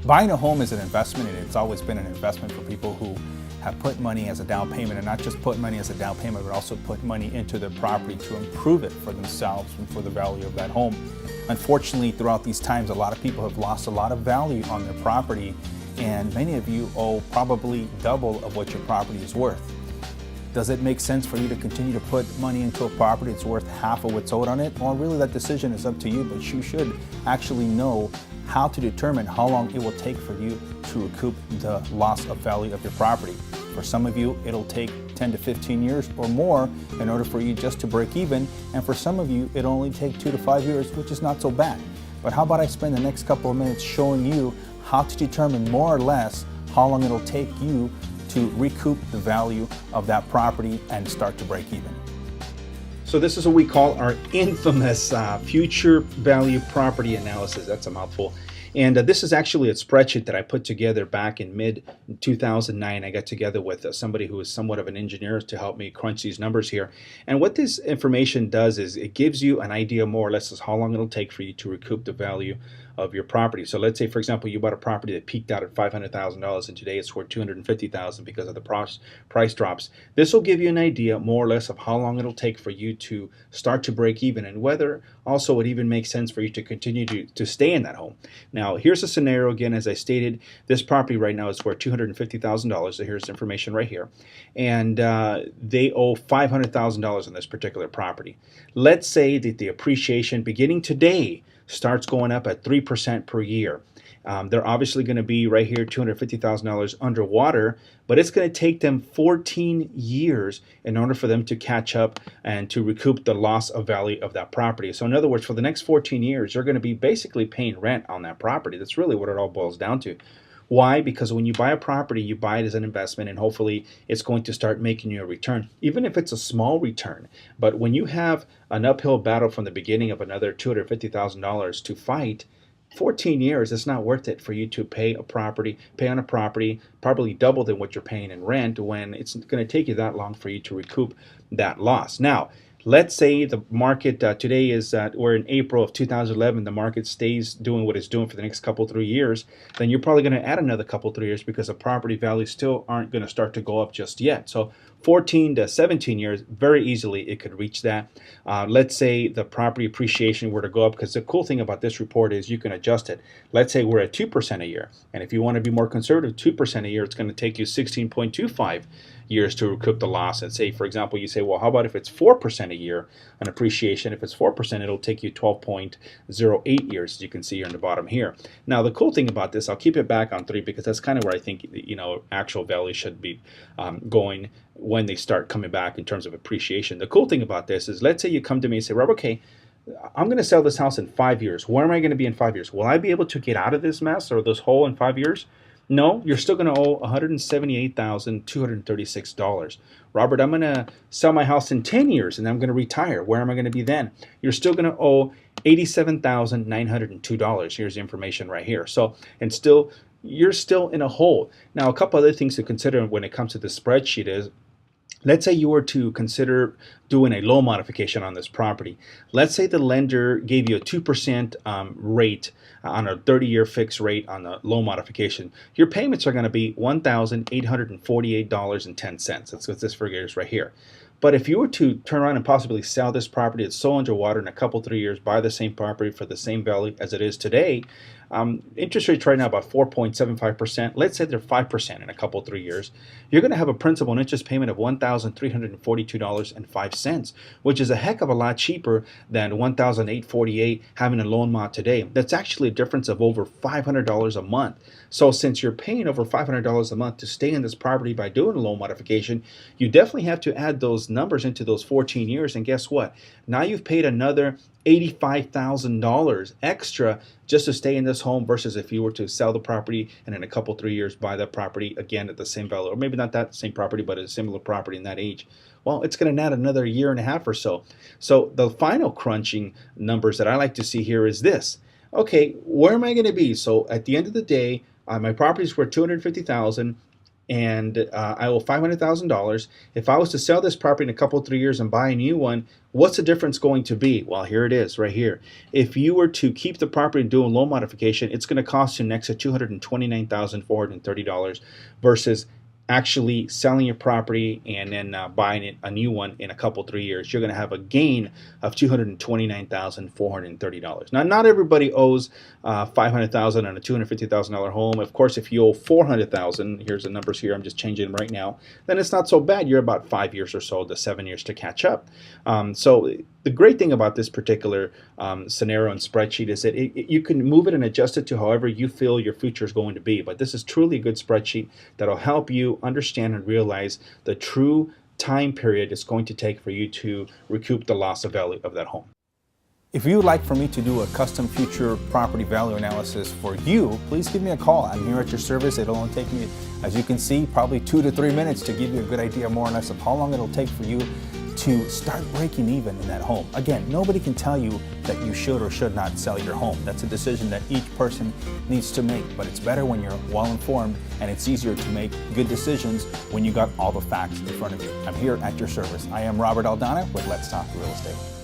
Buying a home is an investment, and it's always been an investment for people who have put money as a down payment, and not just put money as a down payment, but also put money into their property to improve it for themselves and for the value of that home. Unfortunately, throughout these times, a lot of people have lost a lot of value on their property, and many of you owe probably double of what your property is worth. Does it make sense for you to continue to put money into a property that's worth half of what's owed on it? Well, really that decision is up to you, but you should actually know how to determine how long it will take for you to recoup the loss of value of your property. For some of you, it'll take 10 to 15 years or more in order for you just to break even, and for some of you, it'll only take 2 to 5 years, which is not so bad. But how about I spend the next couple of minutes showing you how to determine more or less how long it'll take you to recoup the value of that property and start to break even. So this is what we call our infamous future value property analysis. That's a mouthful. And this is actually a spreadsheet that I put together back in mid-2009. I got together with somebody who is somewhat of an engineer to help me crunch these numbers here. And what this information does is it gives you an idea more or less of how long it'll take for you to recoup the value of your property. So let's say, for example, you bought a property that peaked out at $500,000 and today it's worth $250,000 because of the price drops. This will give you an idea more or less of how long it'll take for you to start to break even, and whether also it even makes sense for you to continue to stay in that home. Now, here's a scenario again. As I stated, this property right now is worth $250,000. So here's information right here. And they owe $500,000 on this particular property. Let's say that the appreciation beginning today starts going up at 3% per year. They're obviously going to be right here $250,000 underwater, but it's going to take them 14 years in order for them to catch up and to recoup the loss of value of that property. So in other words, for the next 14 years, you're going to be basically paying rent on that property. That's really what it all boils down to. Why? Because when you buy a property, you buy it as an investment, and hopefully it's going to start making you a return, even if it's a small return. But when you have an uphill battle from the beginning of another $250,000 to fight, 14 years, it's not worth it for you to pay on a property, probably double than what you're paying in rent, when it's going to take you that long for you to recoup that loss. Now, let's say the market today is we're in April of 2011. The market stays doing what it's doing for the next couple, 3 years. Then you're probably going to add another couple, 3 years because the property values still aren't going to start to go up just yet. So 14 to 17 years, very easily it could reach that. Let's say the property appreciation were to go up, because the cool thing about this report is you can adjust it. Let's say we're at 2% a year, and if you want to be more conservative, 2% a year, it's going to take you 16.25 years to recoup the loss. And say, for example, you say, well, how about if it's 4% a year an appreciation? If it's 4%, it'll take you 12.08 years, as you can see here in the bottom here. Now, the cool thing about this, I'll keep it back on 3 because that's kind of where I think, actual value should be going when they start coming back in terms of appreciation. The cool thing about this is, let's say you come to me and say, Rob, okay, I'm going to sell this house in 5 years. Where am I going to be in 5 years? Will I be able to get out of this mess or this hole in 5 years? No, you're still going to owe $178,236. Robert, I'm going to sell my house in 10 years and I'm going to retire. Where am I going to be then? You're still going to owe $87,902. Here's the information right here. So, and still, you're still in a hole. Now, a couple other things to consider when it comes to the spreadsheet is, let's say you were to consider doing a loan modification on this property. Let's say the lender gave you a 2% rate on a 30-year fixed rate on the loan modification. Your payments are going to be $1,848.10. That's what this figure is right here. But if you were to turn around and possibly sell this property, it's so underwater in a couple, 3 years, buy the same property for the same value as it is today, interest rates right now about 4.75%. Let's say they're 5% in a couple, 3 years. You're going to have a principal and interest payment of $1,342.05, which is a heck of a lot cheaper than $1,848 having a loan mod today. That's actually a difference of over $500 a month. So since you're paying over $500 a month to stay in this property by doing a loan modification, you definitely have to add those numbers into those 14 years. And guess what? Now you've paid another $85,000 extra just to stay in this home, versus if you were to sell the property and in a couple, 3 years buy that property again at the same value, or maybe not that same property, but a similar property in that age. Well, it's going to add another year and a half or so. So the final crunching numbers that I like to see here is this. Okay, where am I going to be? So at the end of the day, my property is worth $250,000. and I owe $500,000. If I was to sell this property in a couple, 3 years and buy a new one, what's the difference going to be? Well, here it is right here. If you were to keep the property and do a loan modification, it's going to cost you next to $229,430 versus actually selling your property and then buying a new one in a couple, 3 years. You're going to have a gain of $229,430. Now, not everybody owes $500,000 on a $250,000 home. Of course, if you owe $400,000, here's the numbers here, I'm just changing them right now, then it's not so bad. You're about 5 years or so to 7 years to catch up. So the great thing about this particular scenario and spreadsheet is that you can move it and adjust it to however you feel your future is going to be. But this is truly a good spreadsheet that'll help you understand and realize the true time period it's going to take for you to recoup the loss of value of that home. If you would like for me to do a custom future property value analysis for you, please give me a call. I'm here at your service. It'll only take me, as you can see, probably 2 to 3 minutes to give you a good idea more or less of how long it'll take for you to start breaking even in that home. Again, nobody can tell you that you should or should not sell your home. That's a decision that each person needs to make, but it's better when you're well informed, and it's easier to make good decisions when you got all the facts in front of you. I'm here at your service. I am Robert Aldana with Let's Talk Real Estate.